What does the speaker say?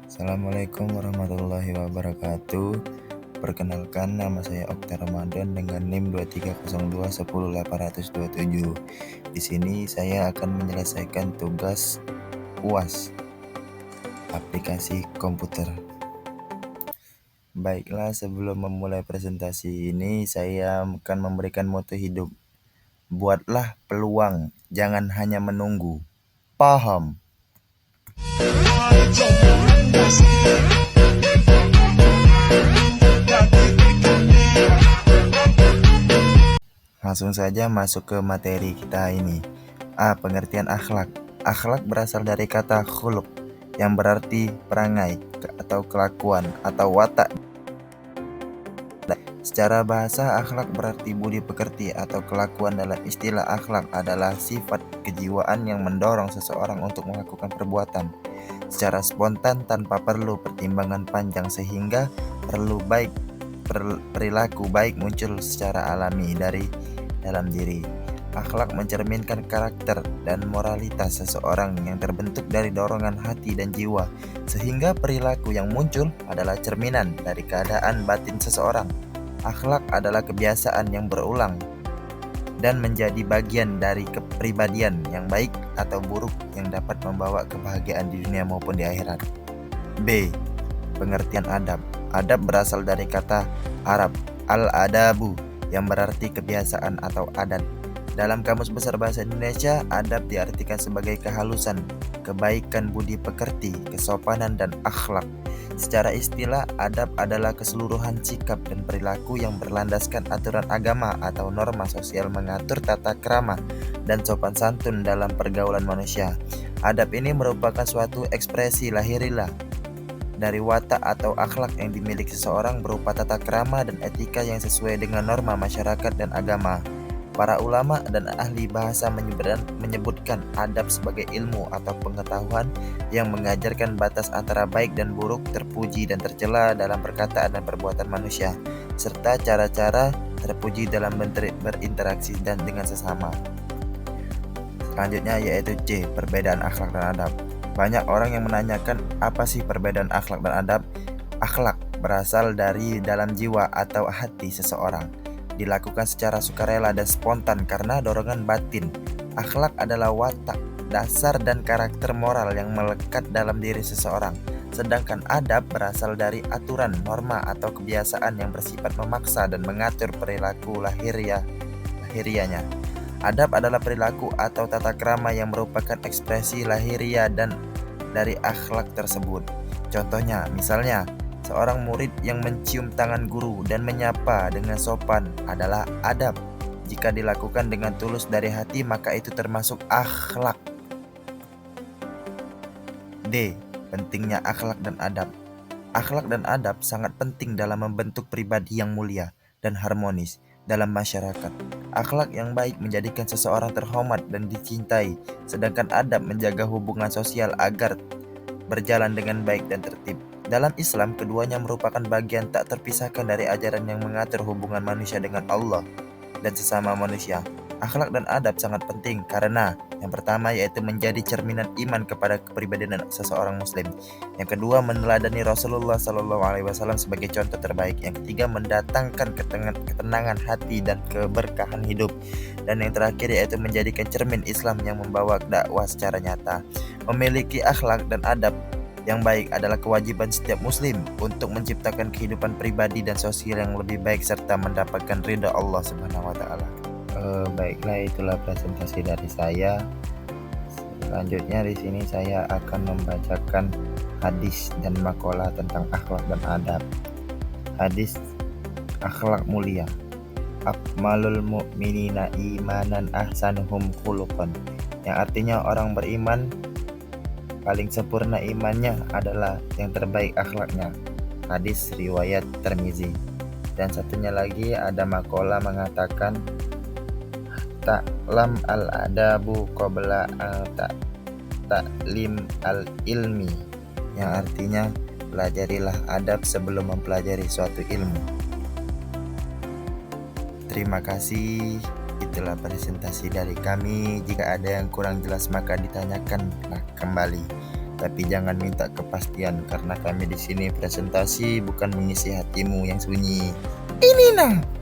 Assalamualaikum warahmatullahi wabarakatuh. Perkenalkan, nama saya Okta Ramadan dengan NIM 2302 Di sini saya akan menyelesaikan tugas UAS aplikasi komputer. Baiklah, sebelum memulai presentasi ini, saya akan memberikan moto hidup. Buatlah peluang, jangan hanya menunggu. Paham? Langsung saja masuk ke materi kita ini. Pengertian akhlak. Akhlak berasal dari kata khuluq yang berarti perangai atau kelakuan atau watak. Secara bahasa, akhlak berarti budi pekerti atau kelakuan. Dalam istilah, akhlak adalah sifat kejiwaan yang mendorong seseorang untuk melakukan perbuatan secara spontan tanpa perlu pertimbangan panjang, sehingga perilaku baik muncul secara alami dari dalam diri. Akhlak mencerminkan karakter dan moralitas seseorang yang terbentuk dari dorongan hati dan jiwa, sehingga perilaku yang muncul adalah cerminan dari keadaan batin seseorang. Akhlak adalah kebiasaan yang berulang dan menjadi bagian dari kepribadian yang baik atau buruk yang dapat membawa kebahagiaan di dunia maupun di akhirat. B. Pengertian adab. Adab berasal dari kata Arab al-adabu yang berarti kebiasaan atau adat. Dalam Kamus Besar Bahasa Indonesia, adab diartikan sebagai kehalusan, kebaikan budi pekerti, kesopanan, dan akhlak. Secara istilah, adab adalah keseluruhan sikap dan perilaku yang berlandaskan aturan agama atau norma sosial, mengatur tata krama dan sopan santun dalam pergaulan manusia. Adab ini merupakan suatu ekspresi lahiriah dari watak atau akhlak yang dimiliki seseorang, berupa tata krama dan etika yang sesuai dengan norma masyarakat dan agama. Para ulama dan ahli bahasa menyebutkan adab sebagai ilmu atau pengetahuan yang mengajarkan batas antara baik dan buruk, terpuji dan tercela dalam perkataan dan perbuatan manusia, serta cara-cara terpuji dalam berinteraksi dan dengan sesama. Selanjutnya yaitu C. Perbedaan akhlak dan adab. Banyak orang yang menanyakan apa sih perbedaan akhlak dan adab. Akhlak berasal dari dalam jiwa atau hati seseorang, dilakukan secara sukarela dan spontan karena dorongan batin. Akhlak adalah watak, dasar dan karakter moral yang melekat dalam diri seseorang. Sedangkan adab berasal dari aturan, norma atau kebiasaan yang bersifat memaksa dan mengatur perilaku lahiriahnya. Adab adalah perilaku atau tata krama yang merupakan ekspresi lahiriah dan dari akhlak tersebut. Contohnya, misalnya, seorang murid yang mencium tangan guru dan menyapa dengan sopan adalah adab. Jika dilakukan dengan tulus dari hati, maka itu termasuk akhlak. D. Pentingnya akhlak dan adab. Akhlak dan adab sangat penting dalam membentuk pribadi yang mulia dan harmonis dalam masyarakat. Akhlak yang baik menjadikan seseorang terhormat dan dicintai, sedangkan adab menjaga hubungan sosial agar berjalan dengan baik dan tertib. Dalam Islam, keduanya merupakan bagian tak terpisahkan dari ajaran yang mengatur hubungan manusia dengan Allah dan sesama manusia. Akhlak dan adab sangat penting karena yang pertama yaitu menjadi cerminan iman kepada kepribadian seseorang muslim. Yang kedua, meneladani Rasulullah SAW sebagai contoh terbaik. Yang ketiga, mendatangkan ketenangan hati dan keberkahan hidup. Dan yang terakhir yaitu menjadikan cermin Islam yang membawa dakwah secara nyata. Memiliki akhlak dan adab yang baik adalah kewajiban setiap muslim untuk menciptakan kehidupan pribadi dan sosial yang lebih baik serta mendapatkan ridha Allah Subhanahu wa taala. Baiklah, itulah presentasi dari saya. Selanjutnya di sini saya akan membacakan hadis dan makalah tentang akhlak dan adab. Hadis akhlak mulia. Akmalul mu'minina imanan ahsanuhum khuluqan, yang artinya orang beriman paling sempurna imannya adalah yang terbaik akhlaknya. Hadis riwayat Tirmizi. Dan satunya lagi ada makalah mengatakan ta'lam al-adabu qabla ta'lim al-ilmi, yang artinya pelajarilah adab sebelum mempelajari suatu ilmu. Terima kasih. Itulah presentasi dari kami. Jika ada yang kurang jelas maka ditanyakan kembali. tapi jangan minta kepastian karena kami di sini presentasi bukan mengisi hatimu yang sunyi. Ini nah.